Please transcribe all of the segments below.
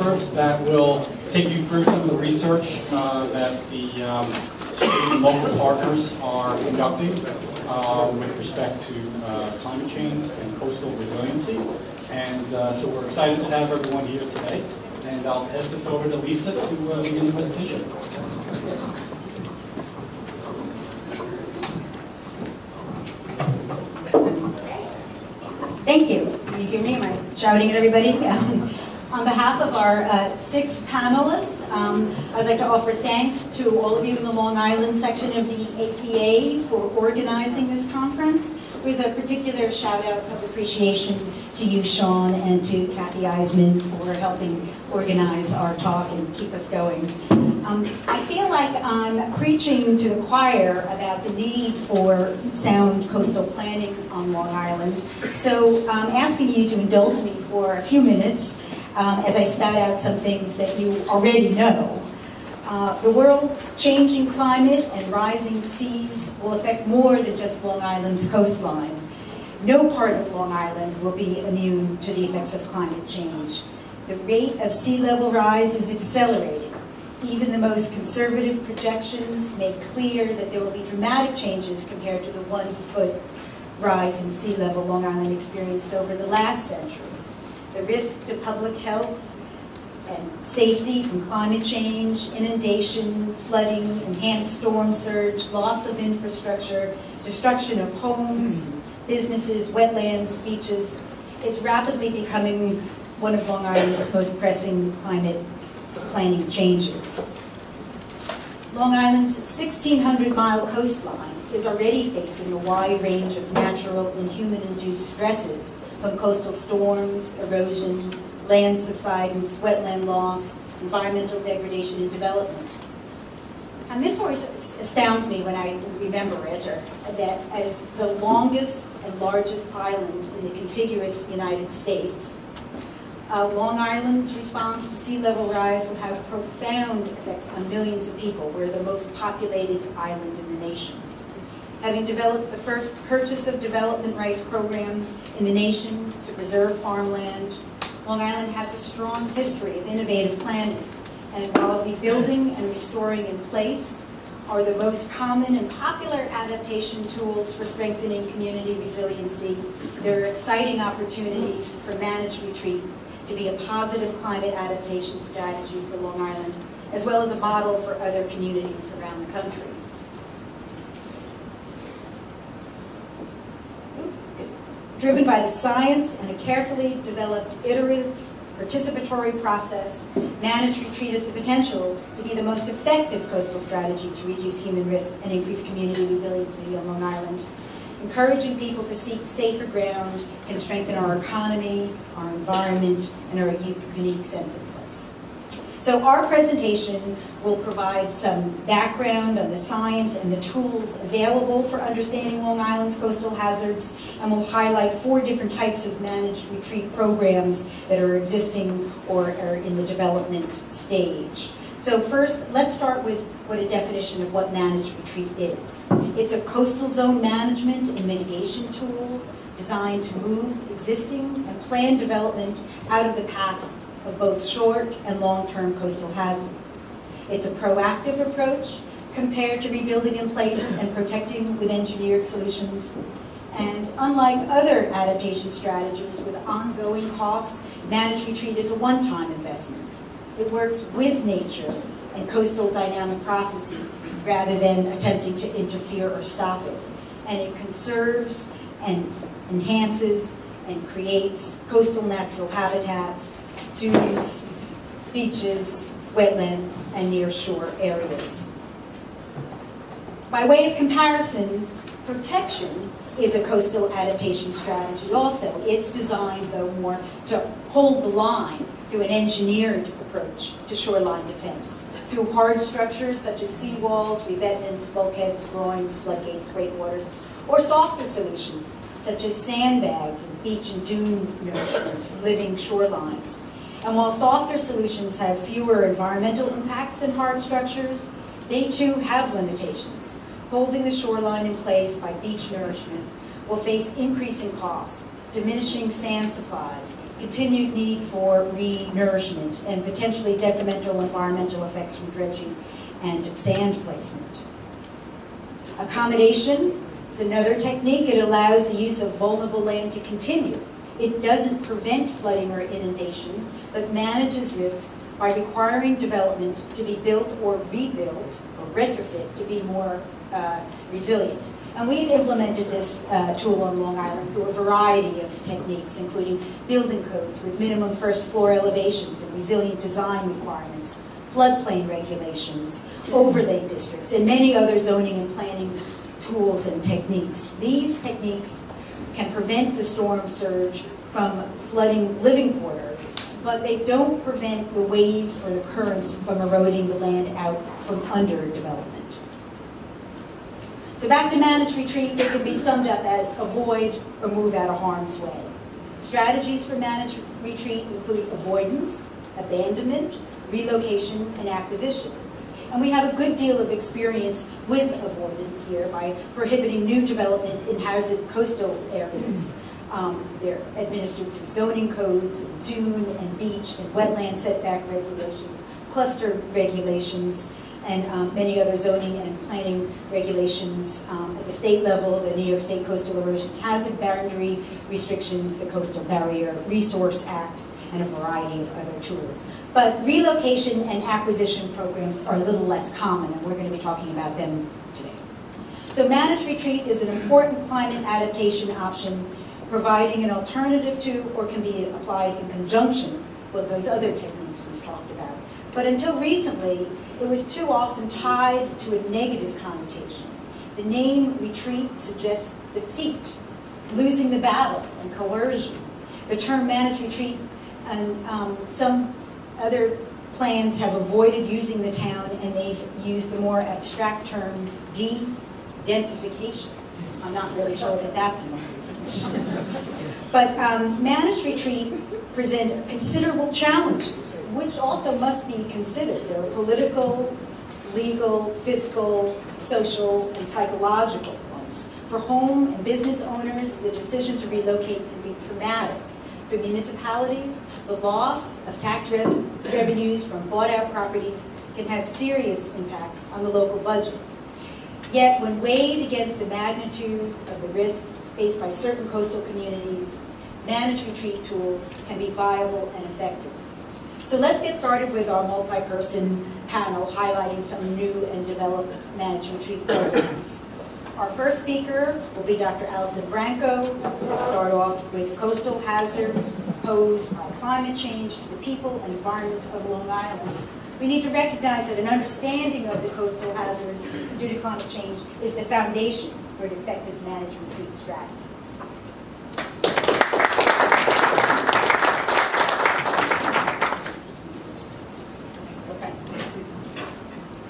that will take you through some of the research that the state and local partners are conducting with respect to climate change and coastal resiliency. And so we're excited to have everyone here today. And I'll pass this over to Lisa to begin the presentation. Thank you. Can you hear me? Am I shouting at everybody? On behalf of our 6 panelists, I'd like to offer thanks to all of you in the Long Island section of the APA for organizing this conference, with a particular shout out of appreciation to you, Sean, and to Kathy Eisman for helping organize our talk and keep us going. I feel like I'm preaching to the choir about the need for sound coastal planning on Long Island, so I'm asking you to indulge me for a few minutes as I spout out some things that you already know. The world's changing climate and rising seas will affect more than just Long Island's coastline. No part of Long Island will be immune to the effects of climate change. The rate of sea level rise is accelerating. Even the most conservative projections make clear that there will be dramatic changes compared to the 1-foot rise in sea level Long Island experienced over the last century. The risk to public health and safety from climate change, inundation, flooding, enhanced storm surge, loss of infrastructure, destruction of homes, businesses, wetlands, beaches. It's rapidly becoming one of Long Island's most pressing climate planning changes. Long Island's 1,600-mile coastline is already facing a wide range of natural and human-induced stresses from coastal storms, erosion, land subsidence, wetland loss, environmental degradation, and development. And this always astounds me when I remember it, that as the longest and largest island in the contiguous United States, Long Island's response to sea level rise will have profound effects on millions of people. We're the most populated island in the nation. Having developed the first purchase of development rights program in the nation to preserve farmland, Long Island has a strong history of innovative planning, and while rebuilding and restoring in place are the most common and popular adaptation tools for strengthening community resiliency, there are exciting opportunities for managed retreat to be a positive climate adaptation strategy for Long Island, as well as a model for other communities around the country. Driven by the science and a carefully developed iterative participatory process, managed retreat has the potential to be the most effective coastal strategy to reduce human risks and increase community resiliency on Long Island. Encouraging people to seek safer ground can strengthen our economy, our environment, and our unique sense of place. So our presentation will provide some background on the science and the tools available for understanding Long Island's coastal hazards, and we'll highlight 4 different types of managed retreat programs that are existing or are in the development stage. So first, let's start with what a definition of what managed retreat is. It's a coastal zone management and mitigation tool designed to move existing and planned development out of the path of both short and long-term coastal hazards. It's a proactive approach compared to rebuilding in place and protecting with engineered solutions. And unlike other adaptation strategies with ongoing costs, managed retreat is a one-time investment. It works with nature and coastal dynamic processes rather than attempting to interfere or stop it. And it conserves and enhances and creates coastal natural habitats, dunes, beaches, wetlands, and near-shore areas. By way of comparison, protection is a coastal adaptation strategy also. It's designed, though, more to hold the line through an engineered approach to shoreline defense, through hard structures such as seawalls, revetments, bulkheads, groins, floodgates, breakwaters, or softer solutions such as sandbags and beach and dune nourishment, living shorelines. And while softer solutions have fewer environmental impacts than hard structures, they too have limitations. Holding the shoreline in place by beach nourishment will face increasing costs, diminishing sand supplies, continued need for re-nourishment, and potentially detrimental environmental effects from dredging and sand placement. Accommodation is another technique. It allows the use of vulnerable land to continue. It doesn't prevent flooding or inundation, but manages risks by requiring development to be built or rebuilt or retrofit to be more resilient. And we've implemented this tool on Long Island through a variety of techniques, including building codes with minimum first floor elevations and resilient design requirements, floodplain regulations, overlay districts, and many other zoning and planning tools and techniques. These techniques can prevent the storm surge from flooding living quarters, but they don't prevent the waves or the currents from eroding the land out from under development. So back to managed retreat, it can be summed up as avoid or move out of harm's way. Strategies for managed retreat include avoidance, abandonment, relocation, and acquisition. And we have a good deal of experience with avoidance here by prohibiting new development in hazard coastal areas. They're administered through zoning codes, dune and beach and wetland setback regulations, cluster regulations, and many other zoning and planning regulations at the state level, the New York State Coastal Erosion Hazard Boundary Restrictions, the Coastal Barrier Resource Act, and a variety of other tools. But relocation and acquisition programs are a little less common, and we're going to be talking about them today. So managed retreat is an important climate adaptation option, providing an alternative to or can be applied in conjunction with those other techniques we've talked about. But until recently, it was too often tied to a negative connotation. The name retreat suggests defeat, losing the battle, and coercion. The term managed retreat and some other plans have avoided using the town, and they've used the more abstract term de-densification. I'm not really sure that that's enough. But managed retreat present considerable challenges, which also must be considered. There are political, legal, fiscal, social, and psychological ones. For home and business owners, the decision to relocate can be traumatic. For municipalities, the loss of tax revenues from bought-out properties can have serious impacts on the local budget. Yet, when weighed against the magnitude of the risks faced by certain coastal communities, managed retreat tools can be viable and effective. So let's get started with our multi-person panel highlighting some new and developed managed retreat programs. Our first speaker will be Dr. Alison Branco. We'll start off with coastal hazards posed by climate change to the people and environment of Long Island. We need to recognize that an understanding of the coastal hazards due to climate change is the foundation for an effective managed retreat strategy.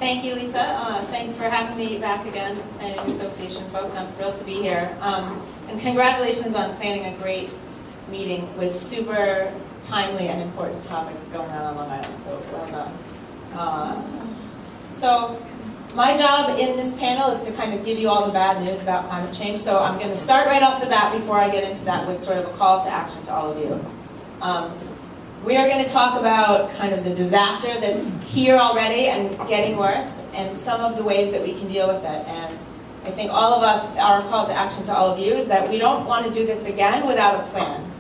Thank you, Lisa. Thanks for having me back again, Planning Association folks. I'm thrilled to be here. And congratulations on planning a great meeting with super timely and important topics going on Long Island, so well done. So my job in this panel is to kind of give you all the bad news about climate change, so I'm going to start right off the bat before I get into that with sort of a call to action to all of you. We are going to talk about kind of the disaster that's here already and getting worse, and some of the ways that we can deal with it. And I think all of us, our call to action to all of you is that we don't want to do this again without a plan.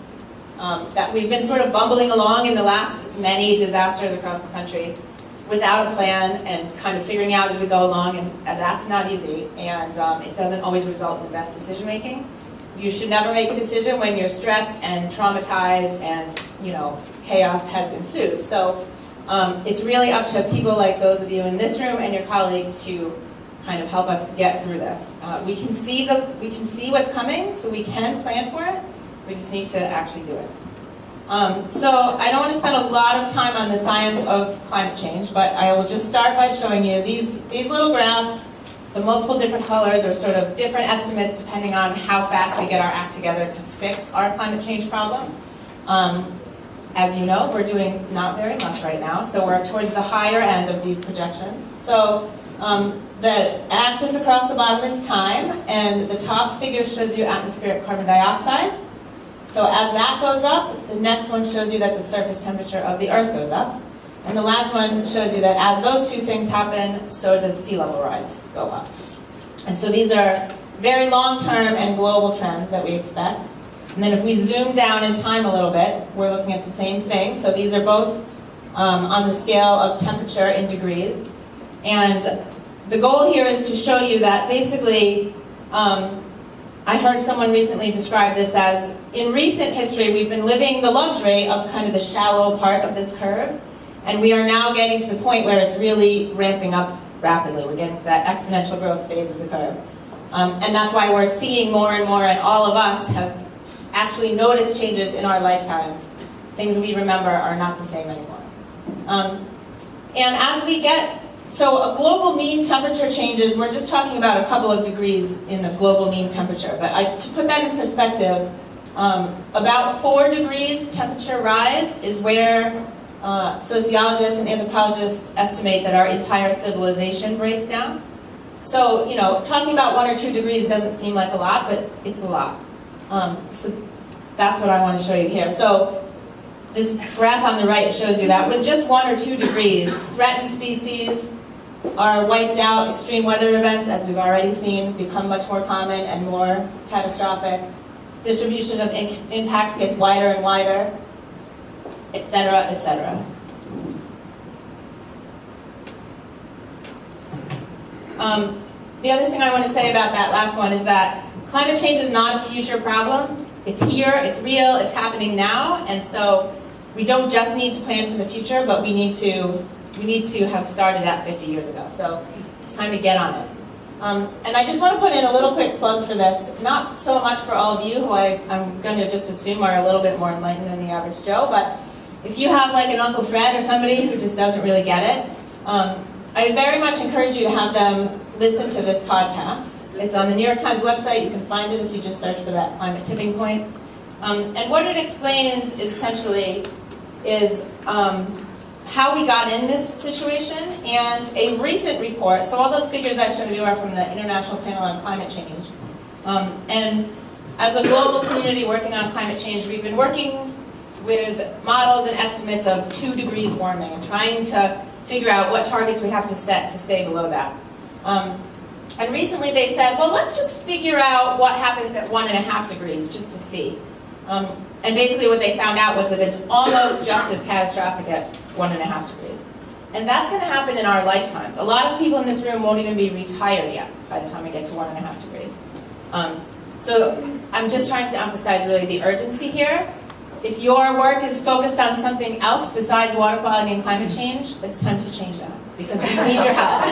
That we've been sort of bumbling along in the last many disasters across the country without a plan and kind of figuring out as we go along, and that's not easy, and it doesn't always result in the best decision making. You should never make a decision when you're stressed and traumatized and, you know, chaos has ensued. So it's really up to people like those of you in this room and your colleagues to kind of help us get through this. We can see what's coming, so we can plan for it. We just need to actually do it. So I don't want to spend a lot of time on the science of climate change, but I will just start by showing you these little graphs. The multiple different colors are sort of different estimates depending on how fast we get our act together to fix our climate change problem. As you know, we're doing not very much right now, so we're towards the higher end of these projections. So the axis across the bottom is time, and the top figure shows you atmospheric carbon dioxide. So as that goes up, the next one shows you that the surface temperature of the Earth goes up. And the last one shows you that as those two things happen, so does sea level rise go up. And so these are very long-term and global trends that we expect. And then if we zoom down in time a little bit, we're looking at the same thing. So these are both on the scale of temperature in degrees. And the goal here is to show you that basically, I heard someone recently describe this as, in recent history, we've been living the luxury of kind of the shallow part of this curve. And we are now getting to the point where it's really ramping up rapidly. We're getting to that exponential growth phase of the curve. And that's why we're seeing more and more, and all of us have actually noticed changes in our lifetimes. Things we remember are not the same anymore. And as we get, so a global mean temperature changes, we're just talking about a couple of degrees in a global mean temperature. But to put that in perspective, about 4 degrees temperature rise is where sociologists and anthropologists estimate that our entire civilization breaks down. So, you know, talking about 1 or 2 degrees doesn't seem like a lot, but it's a lot. So that's what I want to show you here. So this graph on the right shows you that with just 1 or 2 degrees, threatened species are wiped out. Extreme weather events, as we've already seen, become much more common and more catastrophic. Distribution of impacts gets wider and wider, etc., etc. The other thing I want to say about that last one is that climate change is not a future problem. It's here, it's real, it's happening now, and so we don't just need to plan for the future, but we need to have started that 50 years ago. So it's time to get on it. And I just want to put in a little quick plug for this, not so much for all of you who I'm going to just assume are a little bit more enlightened than the average Joe, but if you have like an Uncle Fred or somebody who just doesn't really get it, I very much encourage you to have them listen to this podcast. It's on the New York Times website. You can find it if you just search for that climate tipping point. And what it explains essentially is how we got in this situation, and a recent report. So all those figures I showed you are from the International Panel on Climate Change. And as a global community working on climate change, we've been working with models and estimates of 2 degrees warming and trying to figure out what targets we have to set to stay below that. And recently they said, well, let's just figure out what happens at 1.5 degrees just to see. And basically what they found out was that it's almost just as catastrophic at 1.5 degrees. And that's going to happen in our lifetimes. A lot of people in this room won't even be retired yet by the time we get to 1.5 degrees. So I'm just trying to emphasize really the urgency here. If your work is focused on something else besides water quality and climate change, it's time to change that, because we need your help.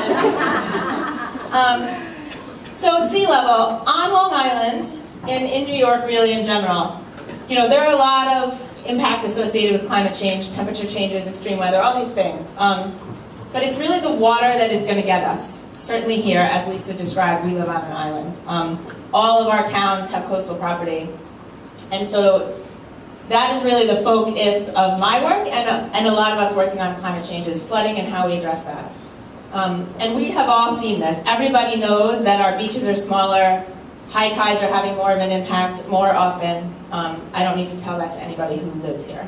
So sea level, on Long Island, and in New York really in general, you know, there are a lot of impacts associated with climate change, temperature changes, extreme weather, all these things. But it's really the water that is going to get us. Certainly here, as Lisa described, we live on an island. All of our towns have coastal property. And so that is really the focus of my work and a lot of us working on climate change is flooding and how we address that. And we have all seen this. Everybody knows that our beaches are smaller, high tides are having more of an impact more often. I don't need to tell that to anybody who lives here.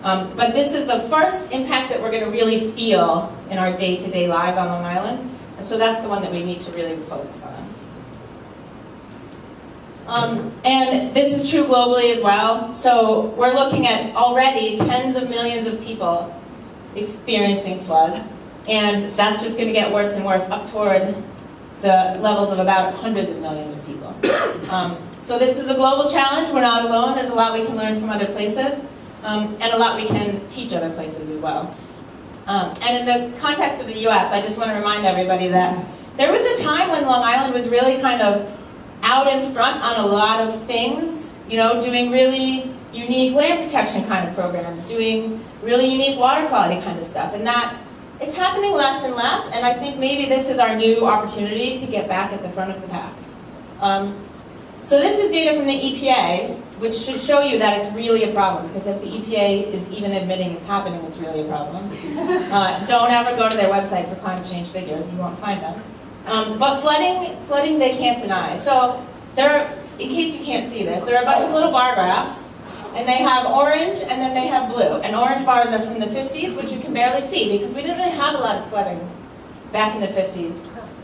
But this is the first impact that we're going to really feel in our day-to-day lives on Long Island. And so that's the one that we need to really focus on. And this is true globally as well. So we're looking at already tens of millions of people experiencing floods. And that's just going to get worse and worse up toward the levels of about hundreds of millions of people. So this is a global challenge. We're not alone. There's a lot we can learn from other places. And a lot we can teach other places as well. And in the context of the US, I just want to remind everybody that there was a time when Long Island was really kind of out in front on a lot of things, you know, doing really unique land protection kind of programs, doing really unique water quality kind of stuff. And that, it's happening less and less, and I think maybe this is our new opportunity to get back at the front of the pack. So this is data from the EPA, which should show you that it's really a problem, because if the EPA is even admitting it's happening, it's really a problem. Don't ever go to their website for climate change figures, you won't find them. But flooding they can't deny. So there are, in case you can't see this, there are a bunch of little bar graphs And they have orange, and then they have blue. And orange bars are from the 50s, which you can barely see, because we didn't really have a lot of flooding back in the 50s.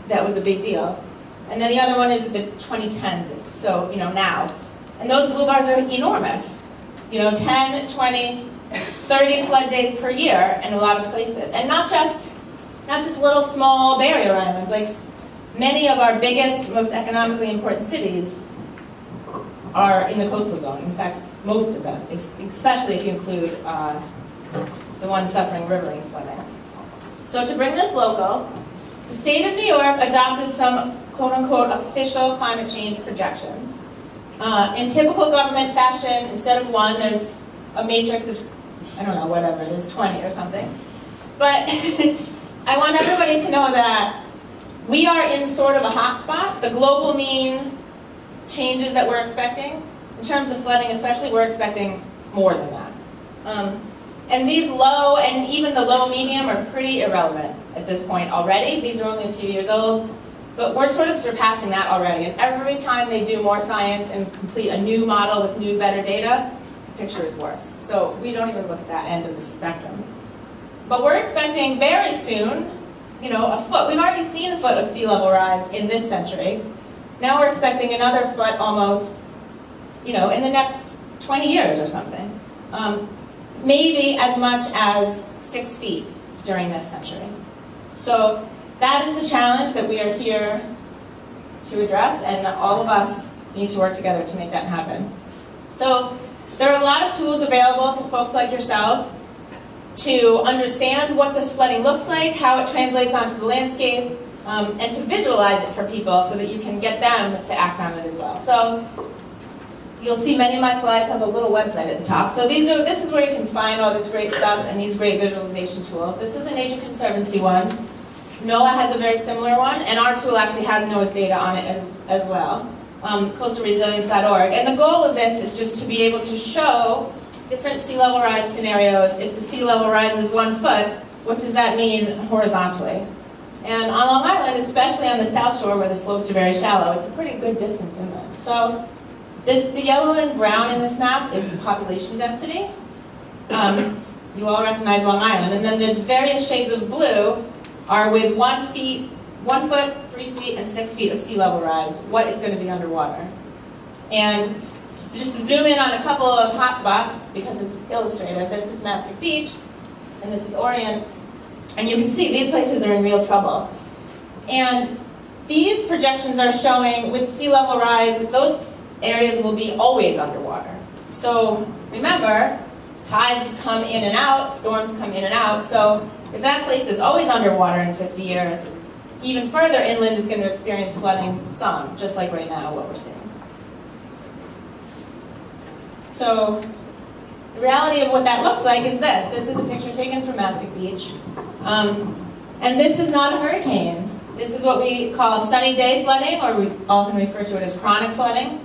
That was a big deal. And then the other one is the 2010s, so, now. And those blue bars are enormous. 10, 20, 30 flood days per year in a lot of places. And not just little small barrier islands, like many of our biggest, most economically important cities are in the coastal zone. In fact, most of them, especially if you include the ones suffering riverine flooding. So to bring this local, the state of New York adopted some quote-unquote official climate change projections. In typical government fashion, instead of one, there's a matrix of, I don't know, whatever it is, 20 or something. But I want everybody to know that we are in sort of a hot spot. The global mean changes that we're expecting, in terms of flooding especially, we're expecting more than that. And these low, and even the low medium, are pretty irrelevant at this point already. These are only a few years old, but we're sort of surpassing that already. And every time they do more science and complete a new model with new, better data, the picture is worse. So we don't even look at that end of the spectrum. But we're expecting very soon, a foot. We've already seen a foot of sea level rise in this century. Now we're expecting another foot almost, in the next 20 years or something. Maybe as much as 6 feet during this century. So that is the challenge that we are here to address, and all of us need to work together to make that happen. So there are a lot of tools available to folks like yourselves to understand what this flooding looks like, how it translates onto the landscape, and to visualize it for people so that you can get them to act on it as well. So you'll see many of my slides have a little website at the top. So this is where you can find all this great stuff and these great visualization tools. This is a Nature Conservancy one. NOAA has a very similar one, and our tool actually has NOAA's data on it as well. Coastalresilience.org. And the goal of this is just to be able to show different sea level rise scenarios. If the sea level rises 1 foot, what does that mean horizontally? And on Long Island, especially on the South Shore where the slopes are very shallow, it's a pretty good distance inland. So the yellow and brown in this map is the population density. You all recognize Long Island. And then the various shades of blue are with 1 foot, 3 feet, and 6 feet of sea level rise. What is going to be underwater? And just to zoom in on a couple of hot spots, because it's illustrative. This is Mastic Beach, and this is Orient. And you can see these places are in real trouble. And these projections are showing, with sea level rise, that those areas will be always underwater. So remember, tides come in and out, storms come in and out. So if that place is always underwater in 50 years, even further inland is going to experience flooding some, just like right now, what we're seeing. So the reality of what that looks like is this. This is a picture taken from Mastic Beach. And this is not a hurricane. This is what we call sunny day flooding, or we often refer to it as chronic flooding.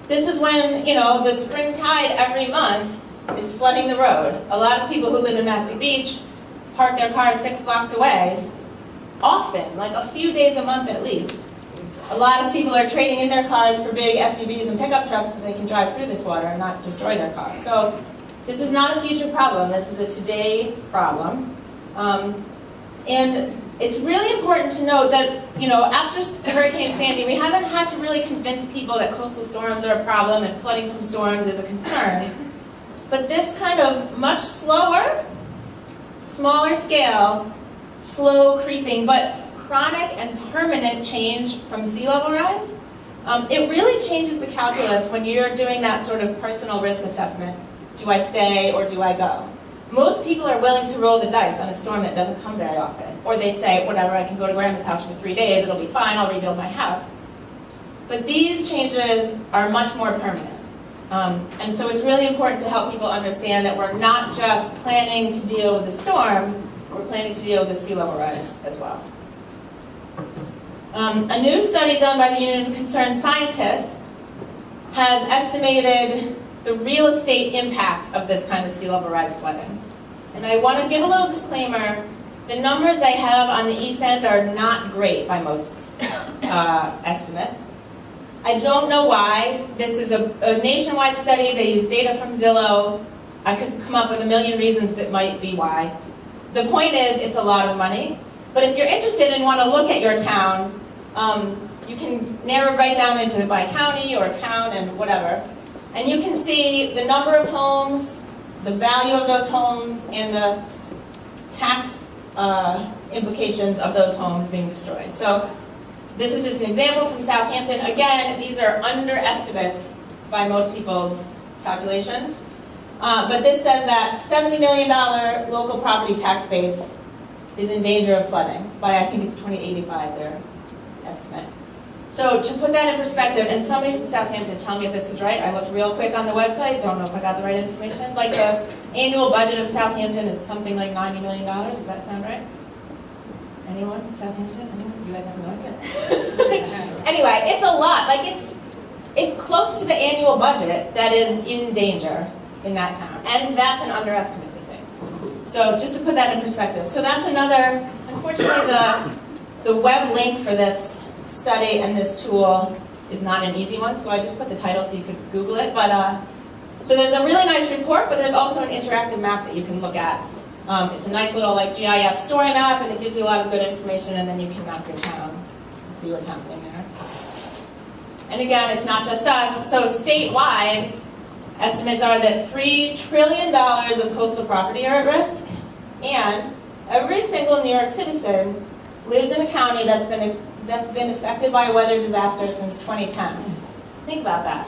This is when, the spring tide every month is flooding the road. A lot of people who live in Mastic Beach park their cars 6 blocks away, often, like a few days a month at least. A lot of people are trading in their cars for big SUVs and pickup trucks so they can drive through this water and not destroy their cars. So this is not a future problem. This is a today problem. And it's really important to note that, after Hurricane Sandy, we haven't had to really convince people that coastal storms are a problem and flooding from storms is a concern. But this kind of much slower, smaller scale, slow creeping, but chronic and permanent change from sea level rise, it really changes the calculus when you're doing that sort of personal risk assessment. Do I stay or do I go? Most people are willing to roll the dice on a storm that doesn't come very often. Or they say, whatever, I can go to grandma's house for 3 days, it'll be fine, I'll rebuild my house. But these changes are much more permanent. And so it's really important to help people understand that we're not just planning to deal with the storm, we're planning to deal with the sea level rise as well. A new study done by the Union of Concerned Scientists has estimated the real estate impact of this kind of sea level rise flooding. And I want to give a little disclaimer. The numbers they have on the East End are not great by most estimates. I don't know why. This is a nationwide study. They use data from Zillow. I could come up with a million reasons that might be why. The point is, it's a lot of money. But if you're interested and want to look at your town, you can narrow right down into by county or town and whatever. And you can see the number of homes, the value of those homes, and the tax implications of those homes being destroyed. So this is just an example from Southampton. Again, these are underestimates by most people's calculations. But this says that $70 million local property tax base is in danger of flooding by, I think it's 2085, their estimate. So to put that in perspective, and somebody from Southampton tell me if this is right, I looked real quick on the website, don't know if I got the right information. Like the annual budget of Southampton is something like $90 million, does that sound right? Anyone? Southampton? Anyone? You guys have no idea? Anyway, it's a lot. Like it's close to the annual budget that is in danger in that town. And that's an underestimate, we think. So just to put that in perspective. So that's another, unfortunately the web link for this study and this tool is not an easy one, so I just put the title so you could Google it. But so there's a really nice report, but there's also an interactive map that you can look at. It's a nice little like GIS story map, and it gives you a lot of good information, and then you can map your town and see what's happening there. And again, it's not just us. So statewide, estimates are that $3 trillion of coastal property are at risk, and every single New York citizen lives in a county that's been affected by a weather disaster since 2010. Think about that.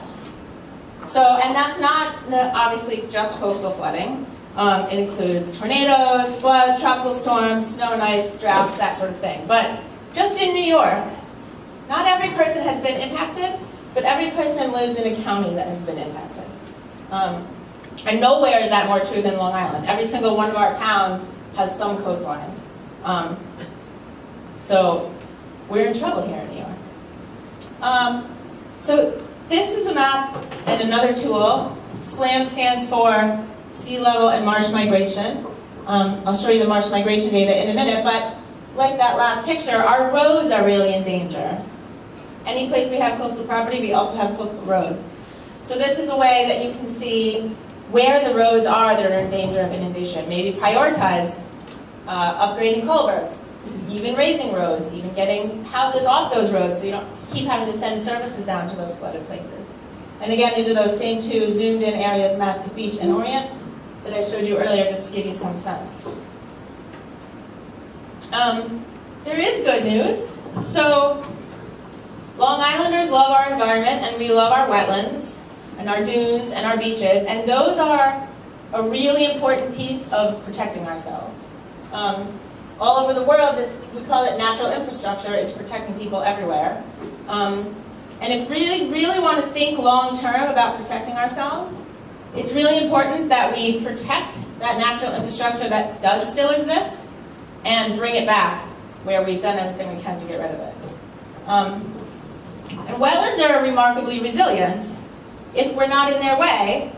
So, and that's not obviously just coastal flooding. It includes tornadoes, floods, tropical storms, snow and ice, droughts, that sort of thing. But just in New York, not every person has been impacted, but every person lives in a county that has been impacted. And nowhere is that more true than Long Island. Every single one of our towns has some coastline. So we're in trouble here in New York. So this is a map and another tool. SLAM stands for Sea Level and Marsh Migration. I'll show you the marsh migration data in a minute, but like that last picture, our roads are really in danger. Any place we have coastal property, we also have coastal roads. So this is a way that you can see where the roads are that are in danger of inundation. Maybe prioritize upgrading culverts, even raising roads, even getting houses off those roads so you don't keep having to send services down to those flooded places. And again, these are those same two zoomed in areas, Mastic Beach and Orient, that I showed you earlier just to give you some sense. There is good news. So Long Islanders love our environment and we love our wetlands and our dunes and our beaches, and those are a really important piece of protecting ourselves. All over the world, we call it natural infrastructure. It's protecting people everywhere. And if we really want to think long-term about protecting ourselves, it's really important that we protect that natural infrastructure that does still exist and bring it back where we've done everything we can to get rid of it. And wetlands are remarkably resilient. If we're not in their way,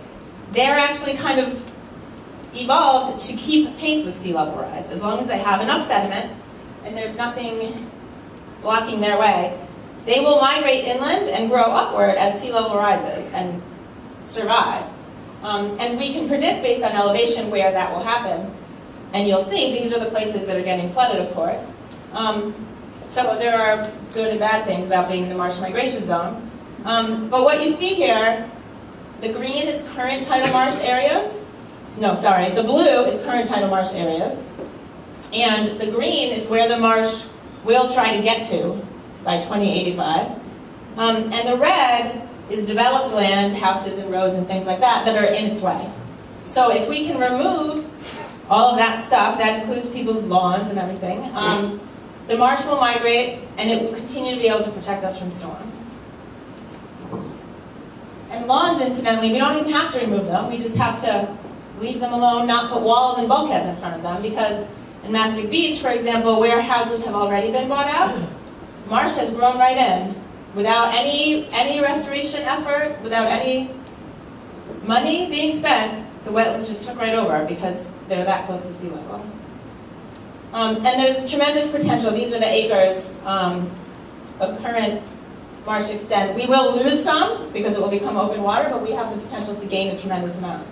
they're actually kind of evolved to keep pace with sea level rise. As long as they have enough sediment and there's nothing blocking their way, they will migrate inland and grow upward as sea level rises and survive. And we can predict based on elevation where that will happen. And you'll see these are the places that are getting flooded, of course. So there are good and bad things about being in the marsh migration zone. But what you see here, the green is current tidal marsh areas. No, sorry, the blue is current tidal marsh areas. And the green is where the marsh will try to get to by 2085. And the red is developed land, houses and roads and things like that, that are in its way. So if we can remove all of that stuff, that includes people's lawns and everything, the marsh will migrate and it will continue to be able to protect us from storms. And lawns, incidentally, we don't even have to remove them. We just have to leave them alone, not put walls and bulkheads in front of them, because in Mastic Beach, for example, where houses have already been bought out, marsh has grown right in without any restoration effort, without any money being spent. The wetlands just took right over because they're that close to sea level. And there's tremendous potential. These are the acres of current marsh extent. We will lose some because it will become open water, but we have the potential to gain a tremendous amount.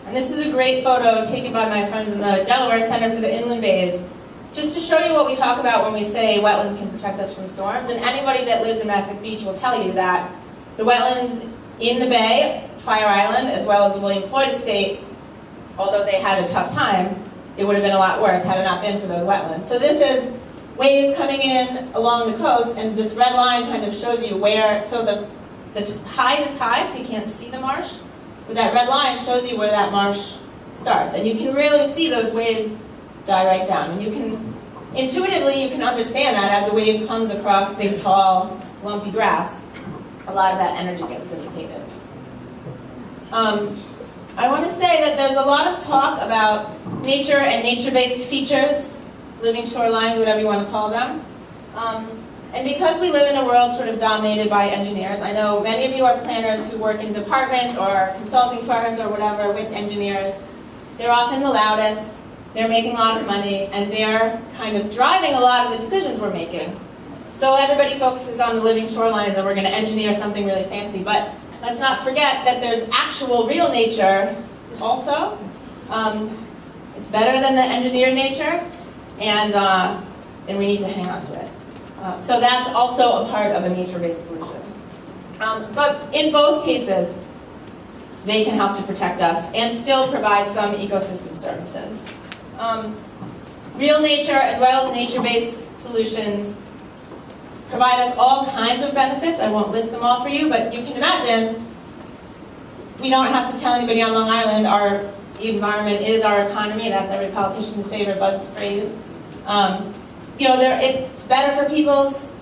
And this is a great photo taken by my friends in the Delaware Center for the Inland Bays, just to show you what we talk about when we say wetlands can protect us from storms. And anybody that lives in Massac Beach will tell you that the wetlands in the bay, Fire Island, as well as the William Floyd Estate, although they had a tough time, it would have been a lot worse had it not been for those wetlands. So this is waves coming in along the coast, and this red line kind of shows you where, so the tide is high, so you can't see the marsh, but that red line shows you where that marsh starts. And you can really see those waves die right down. And you can, intuitively, you can understand that as a wave comes across big, tall, lumpy grass, a lot of that energy gets dissipated. I want to say that there's a lot of talk about nature and nature-based features, living shorelines, whatever you want to call them. And because we live in a world sort of dominated by engineers, I know many of you are planners who work in departments or consulting firms or whatever with engineers. They're often the loudest, they're making a lot of money, and they're kind of driving a lot of the decisions we're making. So everybody focuses on the living shorelines and we're going to engineer something really fancy, but let's not forget that there's actual real nature also. It's better than the engineered nature, and we need to hang on to it. So that's also a part of a nature-based solution. But in both cases, they can help to protect us and still provide some ecosystem services. Real nature as well as nature-based solutions provide us all kinds of benefits. I won't list them all for you, but you can imagine we don't have to tell anybody on Long Island our environment is our economy. That's every politician's favorite buzz phrase. It's better for people's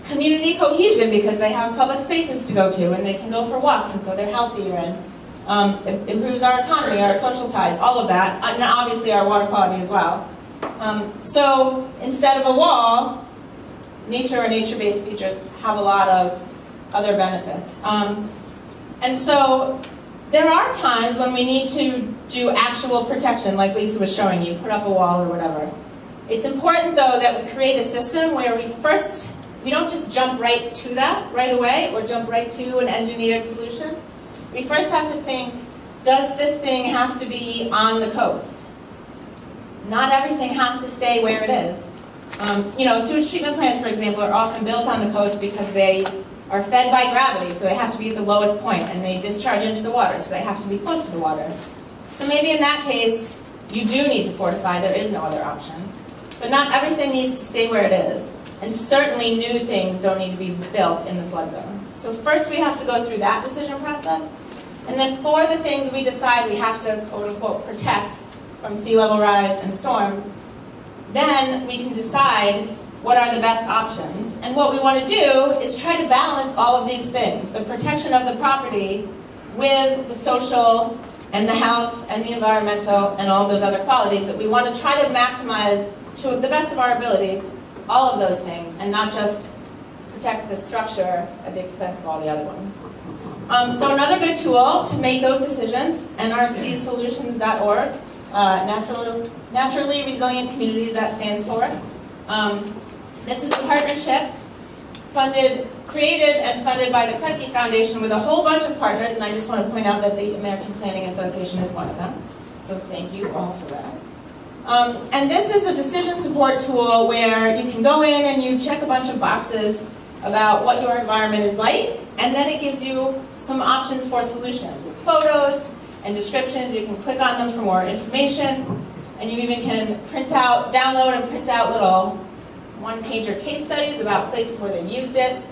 community cohesion because they have public spaces to go to and they can go for walks, and so they're healthier, and it improves our economy, our social ties, all of that, and obviously our water quality as well. So instead of a wall, nature or nature-based features have a lot of other benefits. And so there are times when we need to do actual protection, like Lisa was showing you, put up a wall or whatever. It's important, though, that we create a system where we don't just jump right to that right away or jump right to an engineered solution. We first have to think, does this thing have to be on the coast? Not everything has to stay where it is. Sewage treatment plants, for example, are often built on the coast because they are fed by gravity, so they have to be at the lowest point, and they discharge into the water, so they have to be close to the water. So maybe in that case, you do need to fortify, there is no other option. But not everything needs to stay where it is, and certainly new things don't need to be built in the flood zone. So first we have to go through that decision process, and then for the things we decide we have to, quote-unquote, protect from sea level rise and storms, then we can decide what are the best options. And what we want to do is try to balance all of these things, the protection of the property with the social and the health and the environmental and all of those other qualities, that we want to try to maximize to the best of our ability all of those things and not just protect the structure at the expense of all the other ones. So another good tool to make those decisions, nrcsolutions.org, Naturally Resilient Communities, that stands for. This is a partnership created and funded by the Kresge Foundation with a whole bunch of partners, and I just want to point out that the American Planning Association is one of them. So thank you all for that. And this is a decision support tool where you can go in and you check a bunch of boxes about what your environment is like, and then it gives you some options for solutions with photos and descriptions. You can click on them for more information, and you even can download and print out little one-pager case studies about places where they've used it.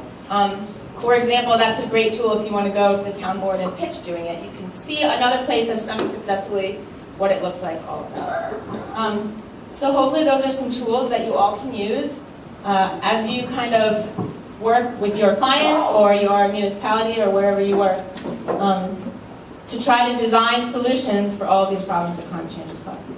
For example, that's a great tool if you want to go to the town board and pitch doing it. You can see another place that's done it successfully, what it looks like, all of that. So hopefully those are some tools that you all can use as you kind of work with your clients or your municipality or wherever you work to try to design solutions for all of these problems that climate change is causing.